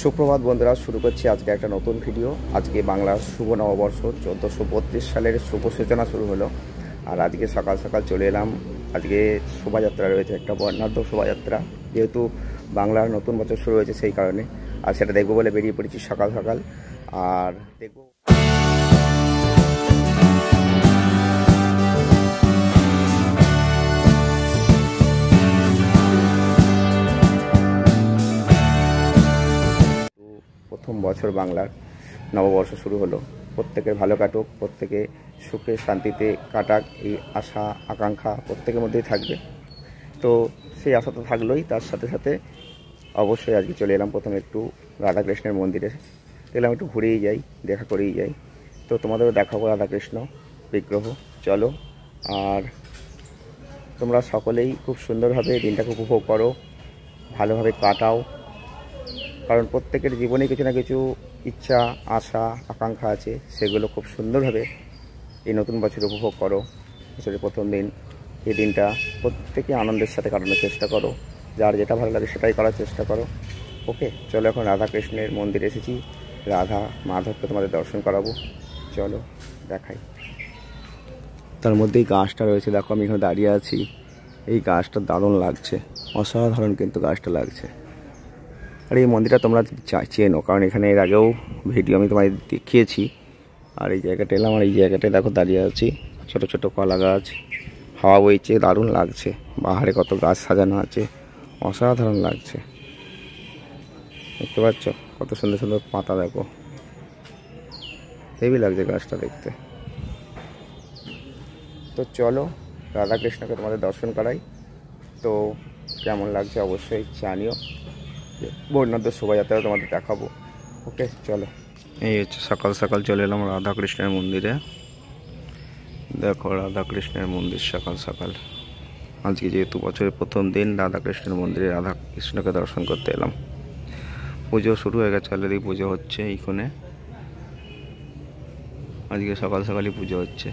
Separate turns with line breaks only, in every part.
সুপ্রভাত বন্ধুরা, শুরু করছি আজকে একটা নতুন ভিডিও। আজকে বাংলার শুভ নববর্ষ 1432 সালের শুভ সূচনা শুরু হলো। আর আজকে সকাল সকাল চলে এলাম। আজকে শোভাযাত্রা রয়েছে, একটা বর্ণাঢ্য শোভাযাত্রা, যেহেতু বাংলার নতুন বছর শুরু হয়েছে সেই কারণে। আর সেটা দেখবো বলে বেরিয়ে পড়েছি সকাল সকাল। আর দেখবো প্রথম বছর বাংলার নববর্ষ শুরু হলো। প্রত্যেকের ভালো কাটুক, প্রত্যেকে সুখে শান্তিতে কাটাক, এই আশা আকাঙ্ক্ষা প্রত্যেকের মধ্যেই থাকবে। তো সেই আশা তো থাকলোই, তার সাথে সাথে অবশ্যই আজকে চলে এলাম প্রথমে একটু রাধাকৃষ্ণের মন্দিরে। দেখলাম একটু ঘুরেই যাই, দেখা করেই যাই। তো তোমাদেরও দেখাবো রাধাকৃষ্ণ বিগ্রহ। চলো, আর তোমরা সকলেই খুব সুন্দরভাবে দিনটাকে উপভোগ করো, ভালোভাবে কাটাও। কারণ প্রত্যেকের জীবনে কিছু না কিছু ইচ্ছা আশা আকাঙ্ক্ষা আছে, সেগুলো খুব সুন্দরভাবে এই নতুন বছর উপভোগ করো। বছরের প্রথম দিন, এই দিনটা প্রত্যেকে আনন্দের সাথে কাটানোর চেষ্টা করো। যার যেটা ভালো লাগে সেটাই করার চেষ্টা করো। ওকে, চলো এখন রাধাকৃষ্ণের মন্দিরে এসেছি, রাধা মাধবকে তোমাদের দর্শন করাবো। চলো দেখাই। তার মধ্যেই গাছটা রয়েছে, দেখো আমি এখানে দাঁড়িয়ে আছি। এই গাছটা দারুণ লাগছে, অসাধারণ কিন্তু গাছটা লাগছে। আর এই মন্দিরটা তোমরা চেনো, কারণ এখানে এর আগেও ভিডিও আমি তোমায় দেখিয়েছি। আর এই জায়গাটা এলাম, আর এই জায়গাটায় দেখো দাঁড়িয়ে আছি। ছোট ছোট কলা গাছ, হাওয়া বইছে, দারুণ লাগছে। বাহারে কত গাছ সাজানো আছে, অসাধারণ লাগছে। দেখতে পাচ্ছ কত সুন্দর সুন্দর পাতা, দেখো হেভি লাগছে গাছটা দেখতে। তো চলো রাধাকৃষ্ণকে তোমাদের দর্শন করাই। তো কেমন লাগছে অবশ্যই জানিও। বর্ণাঢ্য শোভাযাত্রা তোমাদের দেখাবো। ওকে চলো। এই হচ্ছে সকাল সকাল চলে এলাম রাধাকৃষ্ণের মন্দিরে। দেখো রাধাকৃষ্ণের মন্দির সকাল সকাল। আজকে যেহেতু বছরের প্রথম দিন, রাধাকৃষ্ণের মন্দিরে রাধাকৃষ্ণকে দর্শন করতে এলাম। পুজো শুরু হয়ে গেছে, অলরেডি পুজো হচ্ছে এইখানে। আজকে সকাল সকালই পুজো হচ্ছে।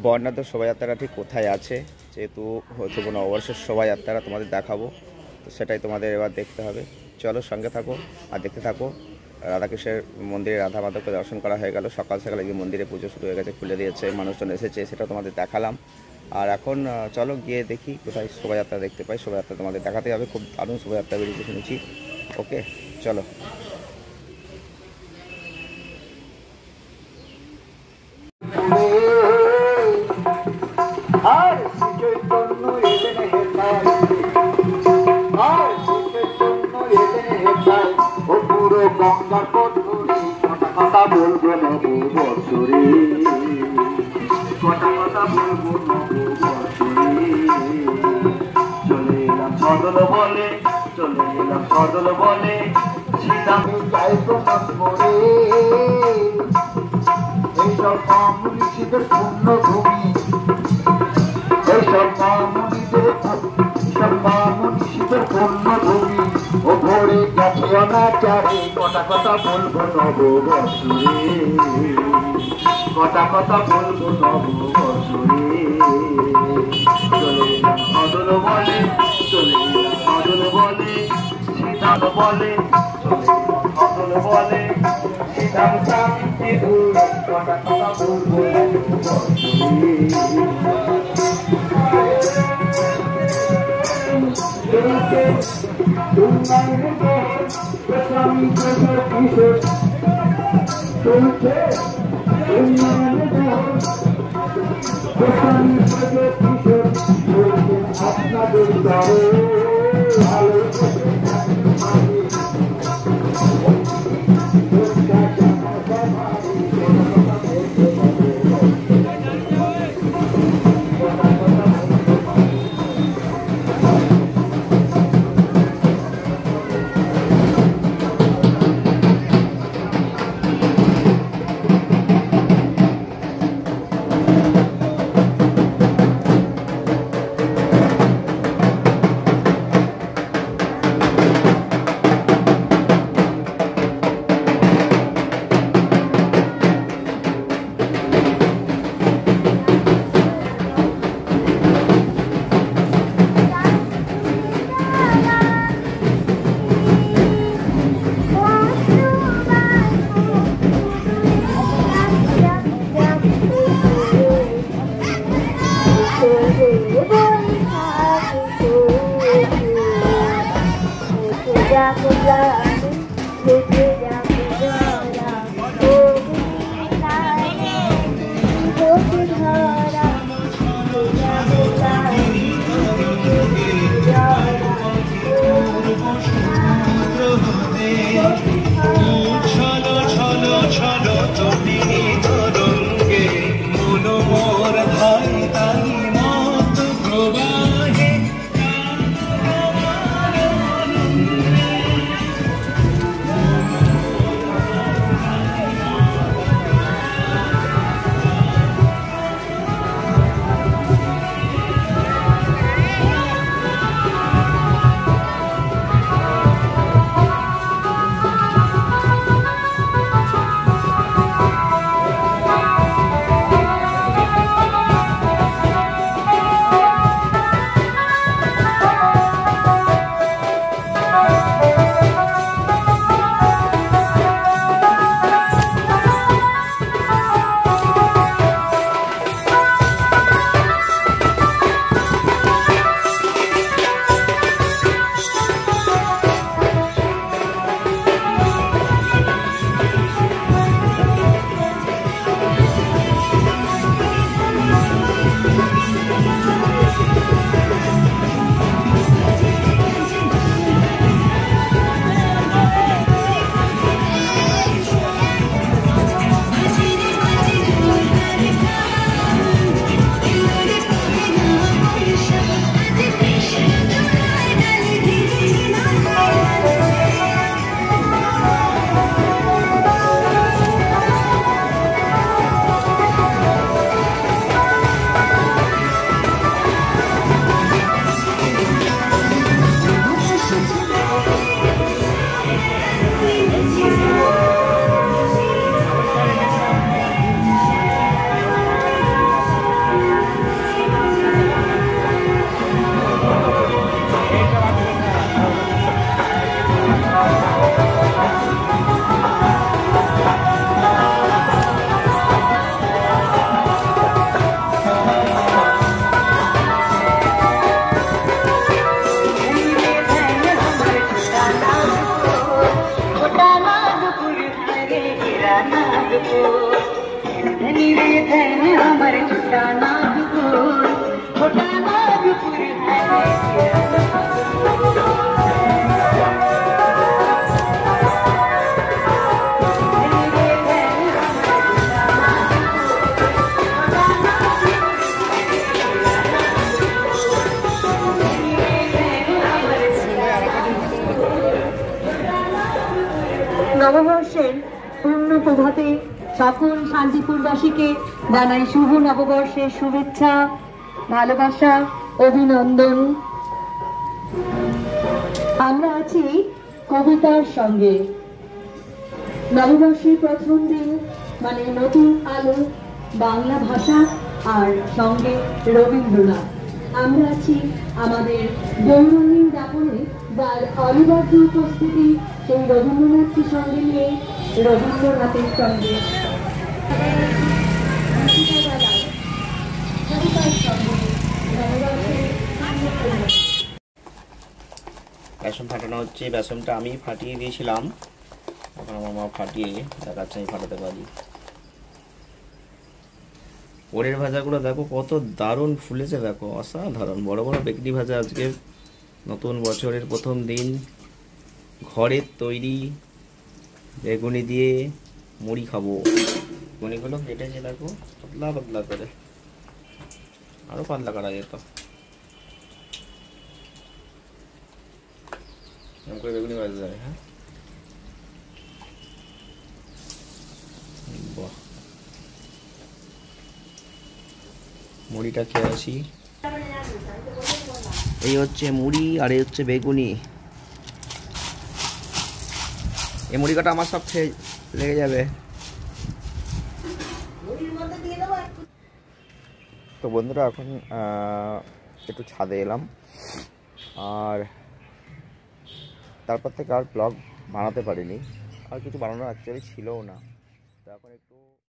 বর্ণাঢ্য শোভাযাত্রাটা ঠিক কোথায় আছে, যেহেতু হচ্ছে কোনো নববর্ষের শোভাযাত্রা তোমাদের দেখাবো, তো সেটাই তোমাদের এবার দেখতে হবে। চলো সঙ্গে থাকো আর দেখতে থাকো। রাধাকৃষ্ণের মন্দিরে রাধা মাধবকে দর্শন করা হয়ে গেল। সকাল সকালে গিয়ে মন্দিরে পুজো শুরু হয়ে গেছে, খুলে দিয়েছে, মানুষজন এসেছে, সেটা তোমাদের দেখালাম। আর এখন চলো গিয়ে দেখি কোথায় শোভাযাত্রা দেখতে পাই। শোভাযাত্রা তোমাদের দেখাতে হবে, খুব দারুণ শোভাযাত্রা বেরিয়েছে শুনেছি। ওকে চলো।
আর চৈতন্য এলেন হেতায়, আর চৈতন্য এলেন হেতায়, ও পুরো গঙ্গা কঠোরে কটা কথা বলবো নববর্ষরে, কটা কথা বলবো নববর্ষরে। চলে এলাম সদল বলে, চলে এলাম সদল বলে, সীতামি চাই প্রণাম করে। এইসব মামুনিদের পূর্ণভূমি, এইসব মামুনিদের পূর্ণভূমি, ও ভরে গেছে অনাচারে, কটা কথা বলবো নববর্ষরে, কটা কথা বলবো নববর্ষরে। চলে এলাম সদল বলে, চলে এলাম সদল বলে, সীতাম বলে, চলে এলাম সদল বলে, সীতাম শান্তি দূর, কটা কথা বলবো নববর্ষরে। আপনাদের ভালো
আমার ছোটা নাগপুর ছোটা নাগপুর নববর্ষের পূর্ণ প্রভাতে সকল শান্তিপুরবাসীকে জানাই শুভ নববর্ষের শুভেচ্ছা, ভালোবাসা, অভিনন্দন। আমরা আছি কবিতার সঙ্গে। নববর্ষের প্রথম দিন মানে নতুন আলো, বাংলা ভাষা আর সঙ্গে রবীন্দ্রনাথ। আমরা আছি আমাদের দৈনন্দিন যাপনে যার অনিবার্য উপস্থিতি, সেই রবীন্দ্রনাথকে সঙ্গে নিয়ে রবীন্দ্রনাথের সঙ্গে
বেসন ফাটানো হচ্ছে। বেসনটা আমি ফাটিয়ে দিয়েছিলাম, এখন আমার মা ফাটিয়ে দেখাচ্ছে আমি ফাটাতে পারি। পরের ভাজাগুলো দেখো কত দারুণ ফুলেছে, দেখো অসাধারণ বড় বড় বেকরি ভাজা। আজকে নতুন বছরের প্রথম দিন ঘরের তৈরি বেগুনি দিয়ে মুড়ি খাবো। বেগুনিগুলো কেটেছে দেখো পাতলা পাতলা করে, আরো পাতলা করা যেত। বেগুনি ভাজা যায়। হ্যাঁ, বাহ, মুড়িটা খেয়ে আসি। এই হচ্ছে মুড়ি আর এই হচ্ছে বেগুনি। এই মুড়ি কাটা আমার সব খেয়ে লেগে যাবে। তো বন্ধুরা এখন একটু ছাদে এলাম, আর তারপর থেকে আর ব্লগ বানাতে পারিনি। আর কিছু বানানো অ্যাকচুয়ালি ছিলও না। তো এখন একটু